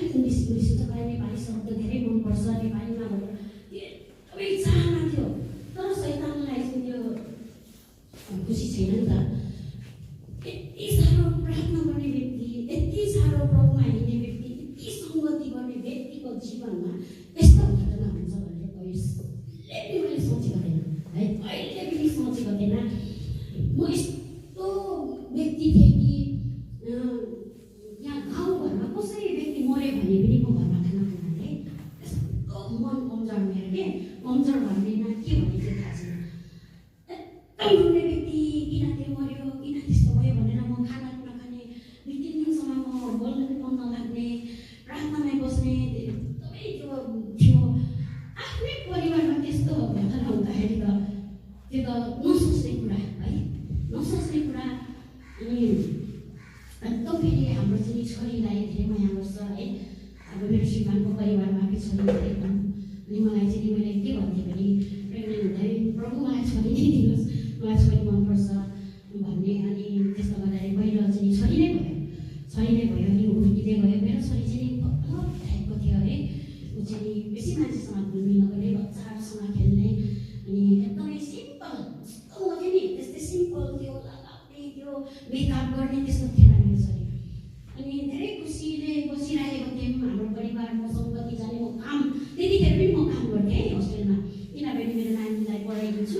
खालि इङ्ग्लिस हुन्छ, मलाई नेपाली शब्द धेरै मनपर्छ, नेपालीमा भनेर एकदमै चाहना थियो। तर शैतानलाई चाहिँ त्यो खुसी छैन नि त। यति साह्रो प्रार्थना गर्ने व्यक्ति, यति साह्रो प्रभुमा हिँड्ने व्यक्ति, यति सङ्गति गर्ने व्यक्तिको जीवनमा यस्तो घटना हुन्छ भनेर कहिल्यै मैले सोचेको थिएन है, कहिले पनि सोचेको थिएन। म यस्तो व्यक्ति थिएँ कि यहाँ गाउँघरमा कसै व्यक्ति मऱ्यो भने पनि म घरमा खाना खान्थेँ। यस्तो मन कमजोर मेरो के, कमजोर भन्दैन के भने चाहिँ थाहा छैन। एकदम रुने व्यक्ति, किन त्यो मऱ्यो, किन त्यस्तो भयो भनेर म खाना नखाने, 2-3 दिनसम्म म बोल्न पनि मन नलाग्ने, प्रार्थनामै बस्ने, एकदमै त्यो थियो। आफ्नै परिवारमा त्यस्तो घटना हुँदाखेरि त त्यो त नसोच्ने कुरा है, नसोच्ने कुरा। अनि एकदम फेरि हाम्रो चाहिँ छोरीलाई धेरै माया गर्छ है, अब मेरो श्रीमानको परिवारमा आफै छोरी धेरै कम। अनि मलाई चाहिँ मैले के भन्थेँ भने प्रेग्नेन्ट हुँदै प्रभु मलाई छोरी नै दिनुहोस्, मलाई छोरी मनपर्छ भन्ने। अनि त्यस्तो गर्दाखेरि पहिलो चाहिँ छोरी नै भयो, छोरी नै भयो। अनि हुर्किँदै गयो। मेरो छोरी चाहिँ अलग टाइपको थियो अरे, ऊ चाहिँ बेसी मान्छेसँग घुल्मी नगर्ने, बच्चाहरूसँग खेल्ने, अनि एकदमै सिम्पल जस्तो थियो नि त्यस्तै सिम्पल थियो, लगाउने थियो, मेकअप गर्ने, त्यस्तो थिएन मेरो छोरी। अनि धेरै खुसीले बसिरहेको थियौँ हाम्रो परिवारमा, सङ्गति जाने। म काम त्यतिखेर पनि म काम गर्थेँ है होस्टेलमा, किनभने मेरो नानीलाई पढाइदिन्छु,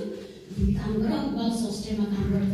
काम गर, गर्ल्स होस्टेलमा काम गर्थेँ।